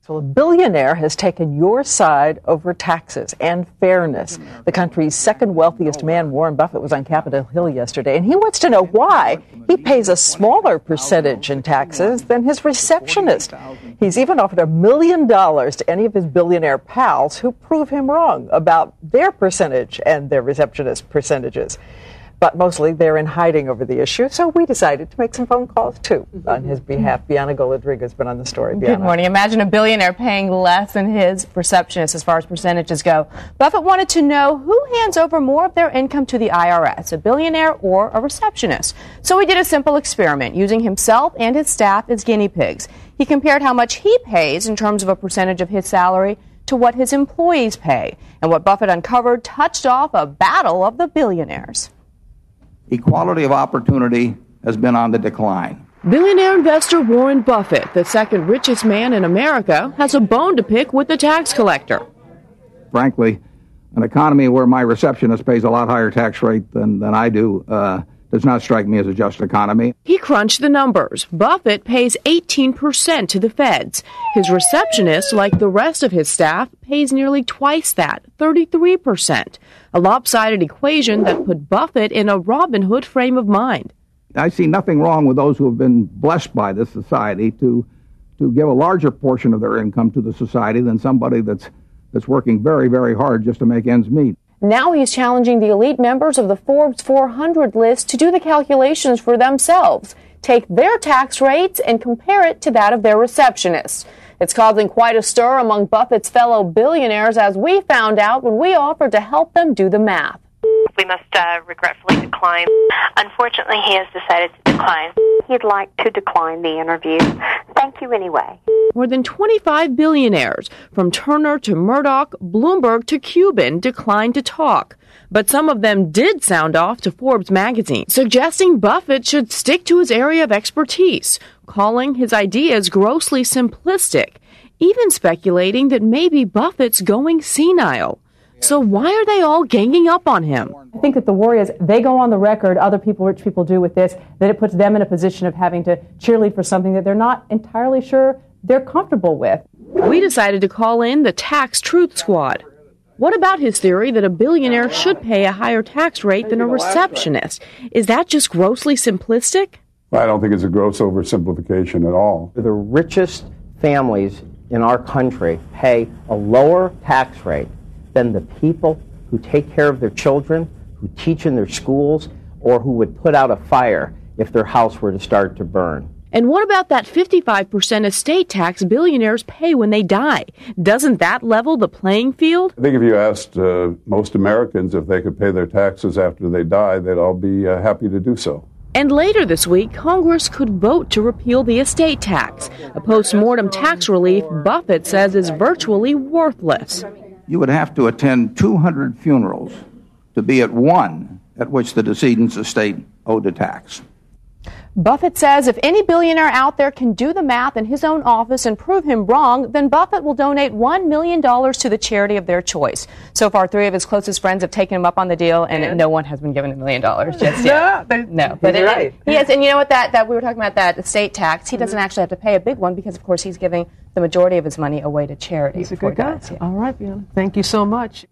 So a billionaire has taken your side over taxes and fairness. The country's second wealthiest man, Warren Buffett, was on Capitol Hill yesterday, and he wants to know why he pays a smaller percentage in taxes than his receptionist. He's even offered $1 million to any of his billionaire pals who prove him wrong about their percentage and their receptionist percentages. But mostly they're in hiding over the issue, so we decided to make some phone calls, too, on his behalf. Bianna Goldriga has been on the story. Bianna. Good morning. Imagine a billionaire paying less than his receptionist as far as percentages go. Buffett wanted to know who hands over more of their income to the IRS, a billionaire or a receptionist. So he did a simple experiment, using himself and his staff as guinea pigs. He compared how much he pays in terms of a percentage of his salary to what his employees pay. And what Buffett uncovered touched off a battle of the billionaires. Equality of opportunity has been on the decline. Billionaire investor Warren Buffett, the second richest man in America, has a bone to pick with the tax collector. Frankly, an economy where my receptionist pays a lot higher tax rate than I do does not strike me as a just economy. He crunched the numbers. Buffett pays 18% to the feds. His receptionist, like the rest of his staff, pays nearly twice that, 33%. A lopsided equation that put Buffett in a Robin Hood frame of mind. I see nothing wrong with those who have been blessed by this society to give a larger portion of their income to the society than somebody that's working very, very hard just to make ends meet. Now he's challenging the elite members of the Forbes 400 list to do the calculations for themselves, take their tax rates and compare it to that of their receptionists. It's causing quite a stir among Buffett's fellow billionaires, as we found out when we offered to help them do the math. We must regretfully decline. Unfortunately, he has decided to decline. He'd like to decline the interview. Thank you anyway. More than 25 billionaires, from Turner to Murdoch, Bloomberg to Cuban, declined to talk. But some of them did sound off to Forbes magazine, suggesting Buffett should stick to his area of expertise, calling his ideas grossly simplistic, even speculating that maybe Buffett's going senile. So why are they all ganging up on him? I think that the worry is they go on the record, rich people do with this, that it puts them in a position of having to cheerlead for something that they're not entirely sure they're comfortable with. We decided to call in the Tax Truth Squad. What about his theory that a billionaire should pay a higher tax rate than a receptionist? Is that just grossly simplistic? I don't think it's a gross oversimplification at all. The richest families in our country pay a lower tax rate than the people who take care of their children, who teach in their schools, or who would put out a fire if their house were to start to burn. And what about that 55% estate tax billionaires pay when they die? Doesn't that level the playing field? I think if you asked most Americans if they could pay their taxes after they die, they'd all be happy to do so. And later this week, Congress could vote to repeal the estate tax, a post-mortem tax relief Buffett says is virtually worthless. You would have to attend 200 funerals to be at one at which the decedent's estate owed a tax. Buffett says if any billionaire out there can do the math in his own office and prove him wrong, then Buffett will donate $1 million to the charity of their choice. So far, 3 of his closest friends have taken him up on the deal, and no one has been given $1 million just yet. No, but right. He has, and you know what, that we were talking about, that estate tax, he doesn't actually have to pay a big one because, of course, he's giving the majority of his money away to charity. He's a good guy. Yeah. All right, Bianna. Thank you so much.